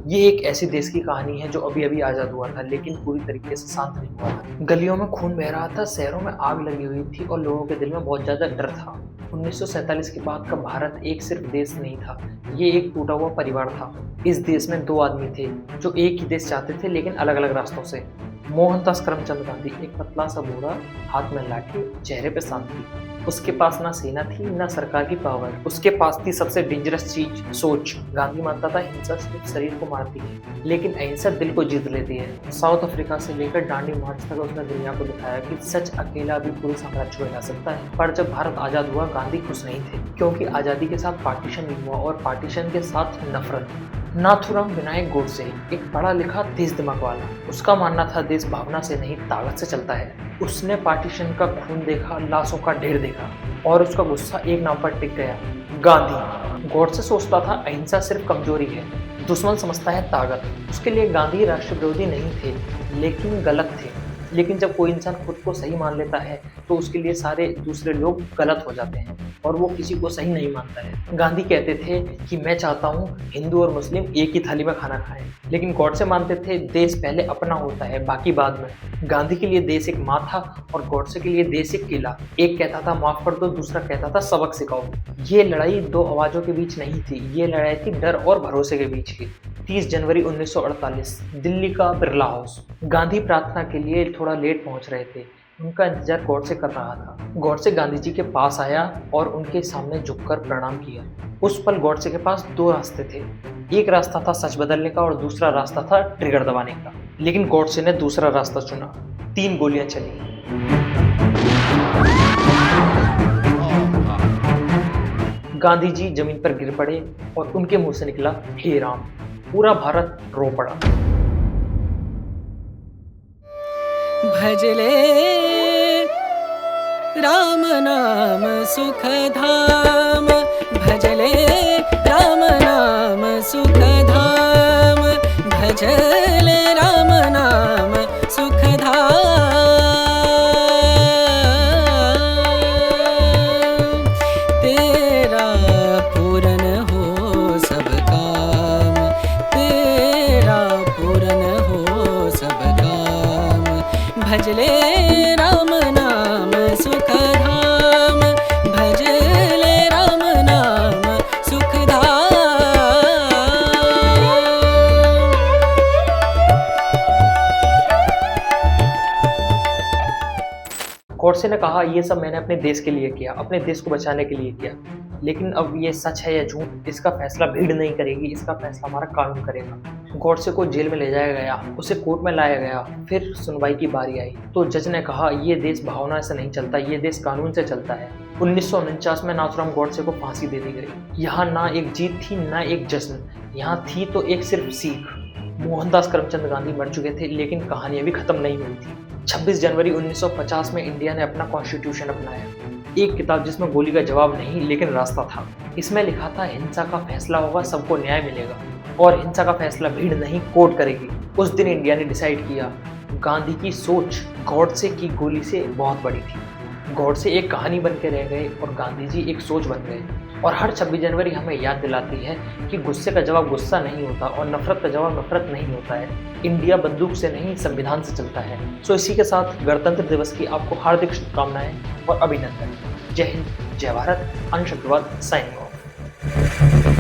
ये एक ऐसे देश की कहानी है जो अभी अभी आज़ाद हुआ था लेकिन पूरी तरीके से शांत नहीं हुआ था। गलियों में खून बह रहा था, शहरों में आग लगी हुई थी और लोगों के दिल में बहुत ज़्यादा डर था। 1947 के बाद का भारत एक सिर्फ देश नहीं था, ये एक टूटा हुआ परिवार था। इस देश में दो आदमी थे जो एक ही देश चाहते थे लेकिन अलग-अलग रास्तों से। मोहनदास करमचंद गांधी, एक पतला सा बूढ़ा, हाथ में लाठी, चेहरे पे शांति। उसके पास ना सेना थी ना सरकार की पावर, उसके पास थी सबसे डेंजरस चीज, सोच। गांधी मानता था हिंसा सिर्फ शरीर को मारती है लेकिन अहिंसा दिल को जीत लेती है। साउथ अफ्रीका से लेकर दांडी मार्च तक उसने दुनिया को दिखाया कि सच अकेला भी पूरे साम्राज्य को हिला सकता है। पर जब भारत आजाद हुआ गांधी खुश नहीं थे, क्योंकि आजादी के साथ पार्टीशन भी हुआ और पार्टीशन के साथ नफरत। नाथूराम विनायक गोडसे, एक पढ़ा लिखा तेज दिमाग वाला, उसका मानना था देश भावना से नहीं ताकत से चलता है। उसने पार्टीशन का खून देखा, लाशों का ढेर देखा और उसका गुस्सा एक नाम पर टिक गया, गांधी। गोडसे सोचता था अहिंसा सिर्फ कमजोरी है, दुश्मन समझता है ताकत। उसके लिए गांधी राष्ट्र विरोधी नहीं थे लेकिन गलत थे। लेकिन जब कोई इंसान खुद को सही मान लेता है तो उसके लिए सारे दूसरे लोग गलत हो जाते हैं और वो किसी को सही नहीं मानता है। गांधी कहते थे कि मैं चाहता हूँ हिंदू और मुस्लिम एक ही थाली में खाना खाएं, लेकिन गोडसे मानते थे देश पहले अपना होता है, बाकी बाद में। गांधी के लिए देश एक माँ था और गोडसे के लिए देश एक किला। एक कहता था माफ कर दो, दूसरा कहता था सबक सिखाओ। ये लड़ाई दो आवाजों के बीच नहीं थी, ये लड़ाई थी डर और भरोसे के बीच की। 30 जनवरी 1948, दिल्ली का बिरला हाउस। गांधी प्रार्थना के लिए थोड़ा लेट पहुंच रहे थे। उनका इंतजार गोडसे कर रहा था। गोडसे गांधी जी के पास आया और उनके सामने झुककर प्रणाम किया। उस पल गोडसे के पास दो रास्ते थे, एक रास्ता था सच बदलने का और दूसरा रास्ता था ट्रिगर दबाने का। लेकिन गोडसे ने दूसरा रास्ता चुना। 3 गोलियां चली। गांधी जी जमीन पर गिर पड़े और उनके मुंह से निकला, हे राम। पूरा भारत रो पड़ा। भजले राम नाम सुख धाम, भजले राम नाम सुख धाम, भजले राम नाम सुख धाम। तेरा पूरन हो सब काम, तेरा पूरन हो सब काम, भजले राम नाम सुख धाम, भजले राम नाम सुख धाम। गोडसे ने कहा ये सब मैंने अपने देश के लिए किया, अपने देश को बचाने के लिए किया, लेकिन अब ये सच है या झूठ इसका फैसला भीड़ नहीं करेगी, इसका फैसला हमारा कानून करेगा। गोडसे को जेल में ले जाया गया, उसे कोर्ट में लाया गया। फिर सुनवाई की बारी आई तो जज ने कहा ये देश भावना से नहीं चलता, ये देश कानून से चलता है। 1949 में नाथूराम गोडसे को फांसी दे दी गई। यहाँ ना एक जीत थी ना एक जश्न, यहाँ थी तो एक सिर्फ सीख। मोहनदास करमचंद गांधी मर चुके थे लेकिन कहानी अभी खत्म नहीं हुई थी। 26 जनवरी 1950 में इंडिया ने अपना कॉन्स्टिट्यूशन अपनाया, एक किताब जिसमें गोली का जवाब नहीं लेकिन रास्ता था। इसमें लिखा था हिंसा का फैसला होगा, सबको न्याय मिलेगा और हिंसा का फैसला भीड़ नहीं कोर्ट करेगी। उस दिन इंडिया ने डिसाइड किया। गांधी की सोच गोडसे की गोली से बहुत बड़ी थी। गोडसे एक कहानी बन के रह गए और गांधी जी एक सोच बन गए। और हर 26 जनवरी हमें याद दिलाती है कि गुस्से का जवाब गुस्सा नहीं होता और नफरत का जवाब नफरत नहीं होता है। इंडिया बंदूक से नहीं संविधान से चलता है। सो इसी के साथ गणतंत्र दिवस की आपको हार्दिक शुभकामनाएं और अभिनंदन। जय हिंद, जय भारत। अंश अग्रवाल साइनिंग ऑफ।